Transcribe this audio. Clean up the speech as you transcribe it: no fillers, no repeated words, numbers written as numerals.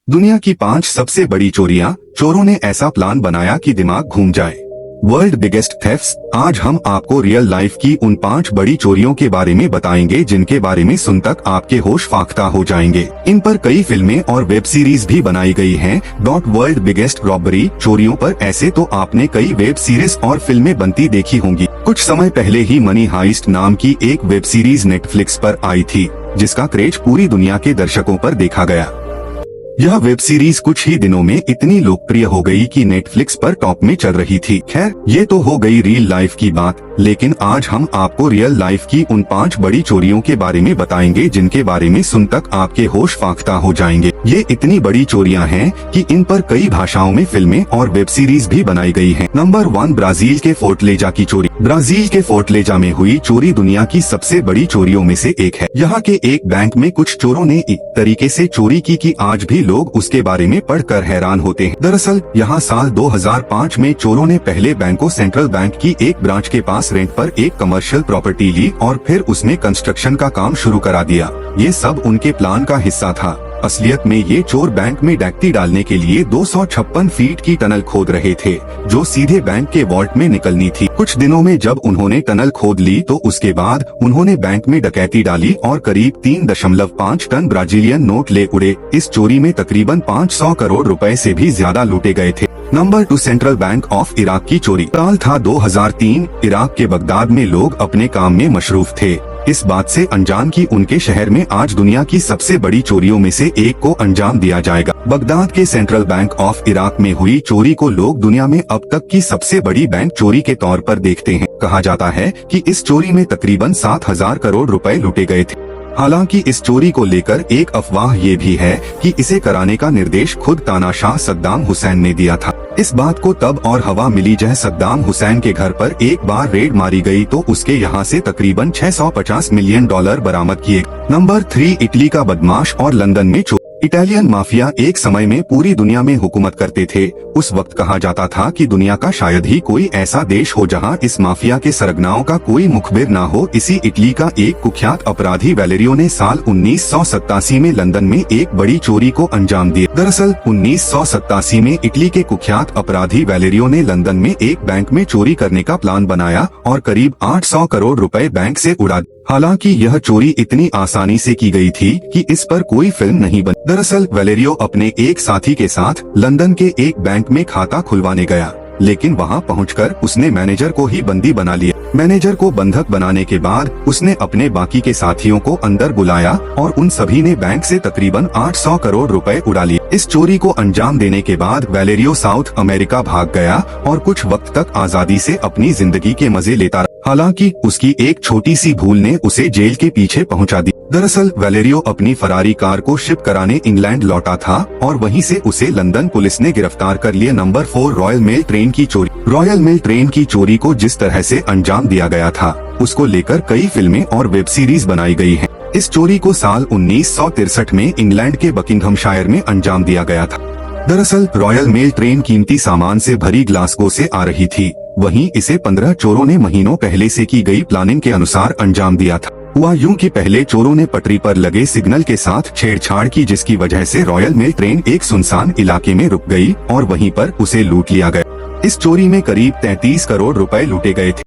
दुनिया की 5 सबसे बड़ी चोरियां, चोरों ने ऐसा प्लान बनाया कि दिमाग घूम जाए। World biggest thefts. आज हम आपको रियल लाइफ की उन 5 बड़ी चोरियों के बारे में बताएंगे जिनके बारे में सुन तक आपके होश फाख्ता हो जाएंगे। इन पर कई फिल्में और वेब सीरीज भी बनाई गई हैं। वर्ल्ड बिगेस्ट रॉबरी चोरियों पर ऐसे तो आपने कई वेब सीरीज और फिल्में बनती देखी होंगी। कुछ समय पहले ही मनी हाइस्ट नाम की एक वेब सीरीज नेटफ्लिक्स पर आई थी, जिसका क्रेज पूरी दुनिया के दर्शकों पर देखा गया। यह वेब सीरीज कुछ ही दिनों में इतनी लोकप्रिय हो गई कि नेटफ्लिक्स पर टॉप में चल रही थी। खैर, ये तो हो गई रियल लाइफ की बात, लेकिन आज हम आपको रियल लाइफ की उन 5 बड़ी चोरियों के बारे में बताएंगे जिनके बारे में सुन तक आपके होश फाख्ता हो जाएंगे। ये इतनी बड़ी चोरियां हैं कि इन पर कई भाषाओं में फिल्में और वेब सीरीज भी बनाई गई हैं। नंबर 1, ब्राजील के फोर्टलेजा की चोरी। ब्राजील के फोर्टलेजा में हुई चोरी दुनिया की सबसे बड़ी चोरियों में से एक है। यहाँ के एक बैंक में कुछ चोरों ने इस तरीके से चोरी की कि आज भी लोग उसके बारे में पढ़कर हैरान होते हैं। दरअसल यहाँ साल 2005 में चोरों ने पहले बैंको सेंट्रल बैंक की एक ब्रांच के पास रेंट पर एक कमर्शियल प्रॉपर्टी ली और फिर उसमें कंस्ट्रक्शन का काम शुरू करा दिया। ये सब उनके प्लान का हिस्सा था। असलियत में ये चोर बैंक में डकैती डालने के लिए 256 फीट की टनल खोद रहे थे, जो सीधे बैंक के वॉल्ट में निकलनी थी। कुछ दिनों में जब उन्होंने टनल खोद ली तो उसके बाद उन्होंने बैंक में डकैती डाली और करीब 3.5 टन ब्राजीलियन नोट ले उड़े। इस चोरी में तकरीबन 500 करोड़ रुपए से भी ज्यादा लूटे गए थे। Number 2, central bank of Iraq की चोरी। साल था 2003। इराक के बगदाद में लोग अपने काम में मशरूफ थे, इस बात से अनजान कि उनके शहर में आज दुनिया की सबसे बड़ी चोरियों में से एक को अंजाम दिया जाएगा। बगदाद के सेंट्रल बैंक ऑफ इराक में हुई चोरी को लोग दुनिया में अब तक की सबसे बड़ी बैंक चोरी के तौर पर देखते हैं। कहा जाता है कि इस चोरी में तकरीबन 7,000 करोड़ रुपए लूटे गए थे। हालांकि इस चोरी को लेकर एक अफवाह ये भी है कि इसे कराने का निर्देश खुद तानाशाह सद्दाम हुसैन ने दिया था। इस बात को तब और हवा मिली जब सद्दाम हुसैन के घर पर एक बार रेड मारी गई तो उसके यहाँ से तकरीबन $650 मिलियन बरामद किए। नंबर 3, इटली का बदमाश और लंदन में चोर। इटालियन माफिया एक समय में पूरी दुनिया में हुकूमत करते थे। उस वक्त कहा जाता था कि दुनिया का शायद ही कोई ऐसा देश हो जहां इस माफिया के सरगनाओं का कोई मुखबिर ना हो। इसी इटली का एक कुख्यात अपराधी वैलेरियो ने साल 1987 में लंदन में एक बड़ी चोरी को अंजाम दिया। दरअसल 1987 में इटली के कुख्यात अपराधी वैलेरियो ने लंदन में एक बैंक में चोरी करने का प्लान बनाया और करीब 800 करोड़ रुपए बैंक से उड़ा दिए। हालांकि यह चोरी इतनी आसानी से की गई थी कि इस पर कोई फिल्म नहीं बनी। दरअसल वैलेरियो अपने एक साथी के साथ लंदन के एक बैंक में खाता खुलवाने गया, लेकिन वहां पहुंचकर उसने मैनेजर को ही बंदी बना लिया। मैनेजर को बंधक बनाने के बाद उसने अपने बाकी के साथियों को अंदर बुलाया और उन सभी ने बैंक से तकरीबन 800 करोड़ रुपए उड़ा लिए। इस चोरी को अंजाम देने के बाद वैलेरियो साउथ अमेरिका भाग गया और कुछ वक्त तक आजादी से अपनी जिंदगी के मजे लेता रहा। हालांकि उसकी एक छोटी सी भूल ने उसे जेल के पीछे पहुंचा दी। दरअसल वैलेरियो अपनी फरारी कार को शिप कराने इंग्लैंड लौटा था और वहीं से उसे लंदन पुलिस ने गिरफ्तार कर लिया। नंबर 4, रॉयल मेल ट्रेन की चोरी। रॉयल मेल ट्रेन की चोरी को जिस तरह से अंजाम दिया गया था, उसको लेकर कई फिल्में और वेब सीरीज बनाई गई हैं। इस चोरी को साल 1963 में इंग्लैंड के बकिंघमशायर में अंजाम दिया गया था। दरअसल रॉयल मेल ट्रेन कीमती सामान से भरी ग्लासगो से आ रही थी। वहीं इसे 15 चोरों ने महीनों पहले से की गई प्लानिंग के अनुसार अंजाम दिया था। हुआ यूं कि पहले चोरों ने पटरी पर लगे सिग्नल के साथ छेड़छाड़ की, जिसकी वजह से रॉयल मेल ट्रेन एक सुनसान इलाके में रुक गई और वहीं पर उसे लूट लिया गया। इस चोरी में करीब 33 करोड़ रुपए लूटे गए थे।